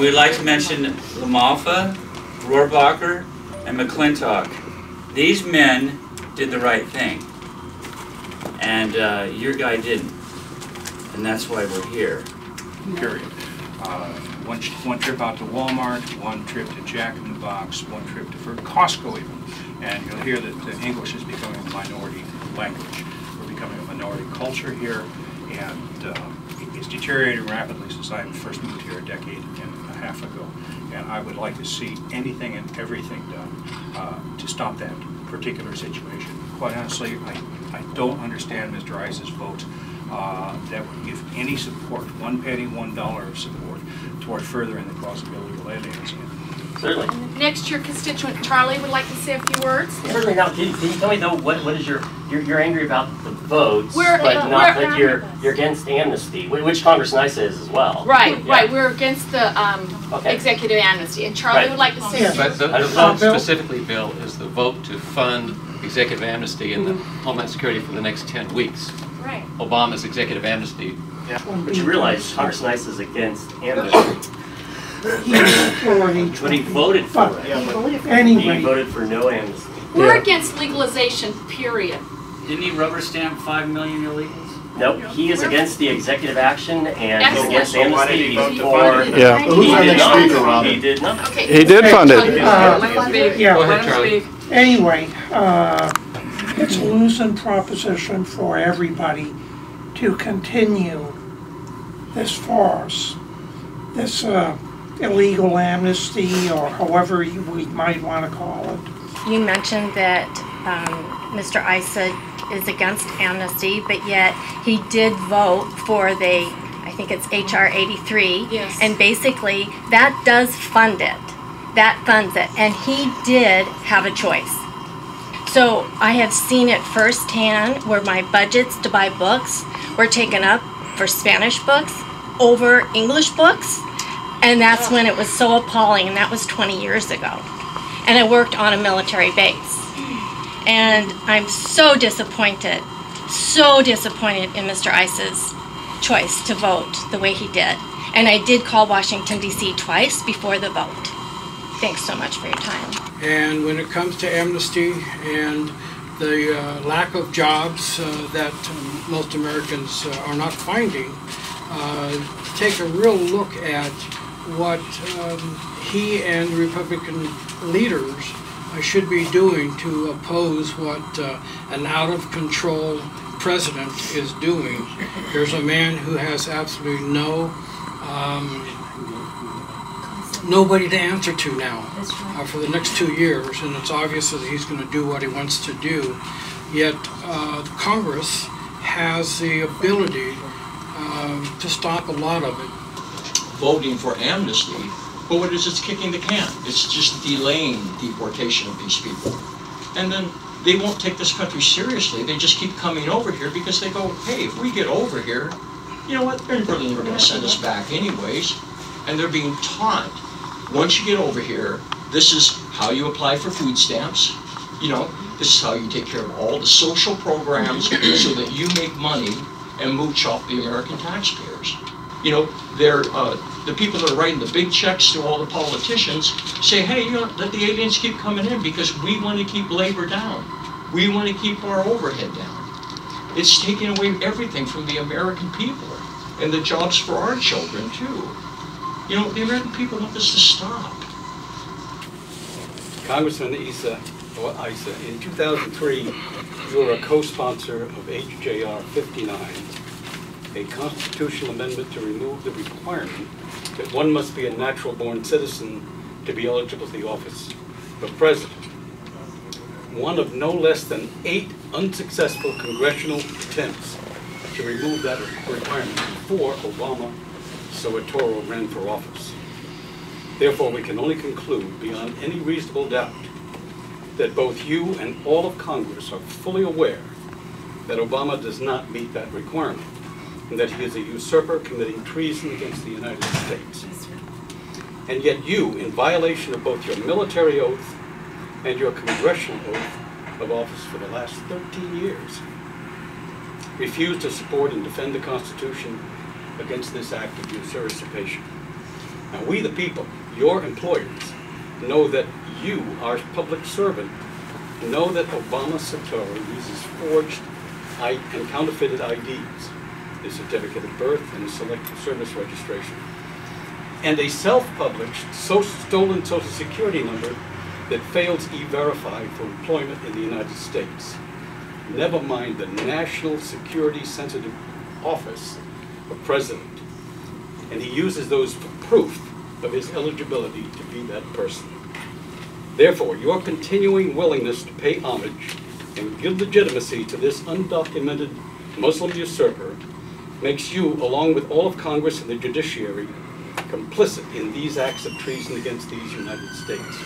we'd like to mention LaMalfa, Rohrabacher, and McClintock. These men did the right thing, and your guy didn't, and that's why we're here. Period. One trip out to Walmart, one trip to Jack in the Box, one trip to Costco even, and you'll hear that the English is becoming a minority language. We're becoming a minority culture here, and it's deteriorating rapidly since I first moved here a decade and a half ago. And I would like to see anything and everything done to stop that particular situation. Quite honestly, I don't understand Mr. Issa's vote that would give any support, one penny, $1 of support, toward furthering the cause of illegal aliens. Certainly. Next, your constituent Charlie would like to say a few words. Certainly. Now, can you tell me though what is you're angry about the votes, but you're against amnesty, which Congressman Issa is as well. Right, yeah. right. We're against the executive amnesty, and Charlie would like to say. Yeah, but the vote specifically, Bill, is the vote to fund executive amnesty in the Homeland Security for the next 10 weeks. Right. Obama's executive amnesty. Yeah. But you realize Congressman Issa is against amnesty. But he voted for it. Anyway. He voted for no amnesty. We're against legalization, period. Didn't he rubber stamp 5 million illegals? Nope, he is against the executive action and he's against Excellent. amnesty. He's for. Yeah. He did not. Okay. He did fund it. Yeah. Go ahead, Charlie. Anyway, it's a losing proposition for everybody to continue this farce, this illegal amnesty, or however we might want to call it. You mentioned that Mr. Issa is against amnesty, but yet he did vote for the, I think it's H.R. 83. Yes. And basically, that does fund it. That funds it. And he did have a choice. So I have seen it firsthand where my budgets to buy books were taken up for Spanish books over English books. And that's when it was so appalling, and that was 20 years ago. And I worked on a military base. And I'm so disappointed in Mr. Issa's choice to vote the way he did. And I did call Washington, D.C. twice before the vote. Thanks so much for your time. And when it comes to amnesty and the lack of jobs that most Americans are not finding, take a real look at what he and Republican leaders should be doing to oppose what an out-of-control president is doing. There's a man who has absolutely nobody to answer to now for the next 2 years, and it's obvious that he's going to do what he wants to do. Yet Congress has the ability to stop a lot of it. Voting for amnesty, but what it is, it's kicking the can. It's just delaying deportation of these people. And then they won't take this country seriously. They just keep coming over here because they go, hey, if we get over here, you know what, they're really never going to send us back anyways. And they're being taught, once you get over here, this is how you apply for food stamps. You know, this is how you take care of all the social programs so that you make money and mooch off the American taxpayers. You know, they're, the people that are writing the big checks to all the politicians say, hey, you know, let the aliens keep coming in because we want to keep labor down. We want to keep our overhead down. It's taking away everything from the American people and the jobs for our children, too. You know, the American people want this to stop. Congressman Issa, in 2003, you were a co-sponsor of HJR 59, a constitutional amendment to remove the requirement that one must be a natural-born citizen to be eligible for the office of president. One of no less than 8 unsuccessful congressional attempts to remove that requirement before Obama Soetoro ran for office. Therefore, we can only conclude beyond any reasonable doubt that both you and all of Congress are fully aware that Obama does not meet that requirement, and that he is a usurper committing treason against the United States. And yet you, in violation of both your military oath and your congressional oath of office for the last 13 years, refuse to support and defend the Constitution against this act of usurpation. Now we the people, your employers, know that you, our public servant, know that Obama Sotero uses forged and counterfeited IDs, his certificate of birth and his selective service registration, and a self-published stolen Social Security number that fails E-Verify for employment in the United States. Never mind the National Security Sensitive Office of President. And he uses those for proof of his eligibility to be that person. Therefore, your continuing willingness to pay homage and give legitimacy to this undocumented Muslim usurper makes you, along with all of Congress and the judiciary, complicit in these acts of treason against these United States.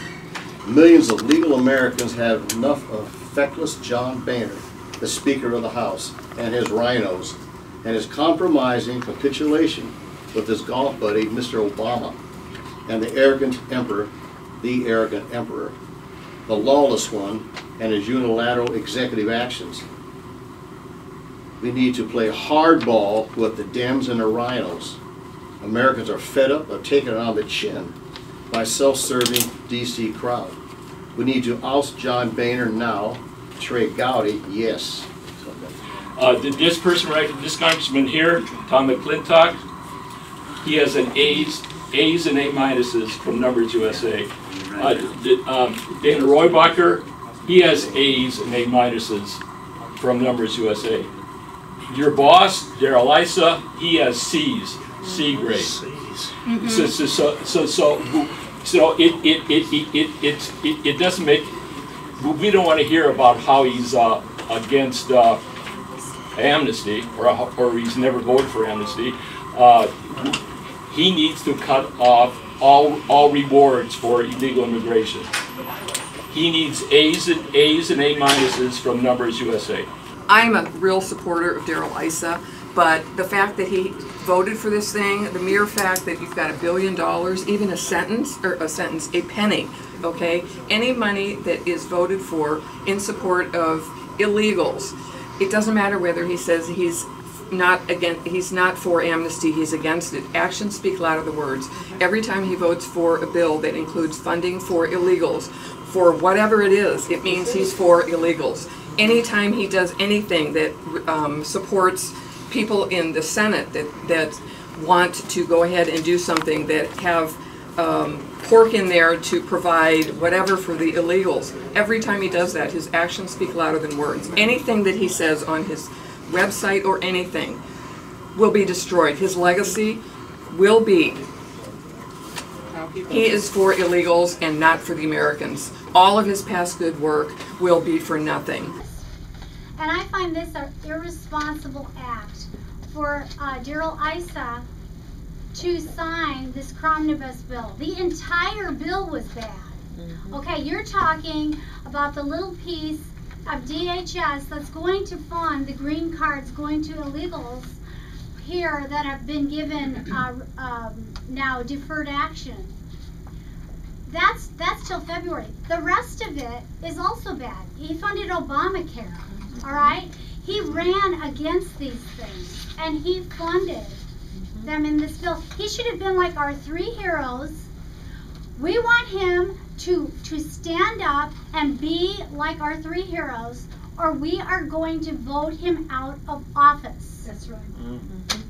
Millions of legal Americans have enough of feckless John Boehner, the Speaker of the House, and his rhinos, and his compromising capitulation with his golf buddy, Mr. Obama, and the arrogant emperor, the lawless one, and his unilateral executive actions. We need to play hardball with the Dems and the rhinos. Americans are fed up of taking it on the chin by self-serving DC crowd. We need to oust John Boehner now. Trey Gowdy, yes. This person right, this congressman here, Tom McClintock, he has an A's and A minuses from Numbers USA. Dana Roybacher, he has A's and A minuses from Numbers USA. Your boss, Darrell Issa, he has C's, C grade. Mm-hmm. So it doesn't make. We don't want to hear about how he's against amnesty or he's never voted for amnesty. He needs to cut off all rewards for illegal immigration. He needs A's and A minuses from Numbers USA. I'm a real supporter of Darrell Issa, but the fact that he voted for this thing, the mere fact that you've got $1 billion, even a penny, okay? Any money that is voted for in support of illegals, it doesn't matter whether he says he's not for amnesty, he's against it. Actions speak louder than words. Every time he votes for a bill that includes funding for illegals, for whatever it is, it means he's for illegals. Anytime he does anything that supports people in the Senate that want to go ahead and do something that have pork in there to provide whatever for the illegals, every time he does that, his actions speak louder than words. Anything that he says on his website or anything will be destroyed. His legacy will be, he is for illegals and not for the Americans. All of his past good work will be for nothing. And I find this an irresponsible act for Darrell Issa to sign this omnibus bill. The entire bill was bad. Okay, you're talking about the little piece of DHS that's going to fund the green cards going to illegals here that have been given now deferred action. That's till February. The rest of it is also bad. He funded Obamacare, all right? He ran against these things, and he funded them in this bill. He should have been like our three heroes. We want him to stand up and be like our three heroes, or we are going to vote him out of office. That's right. Mm-hmm.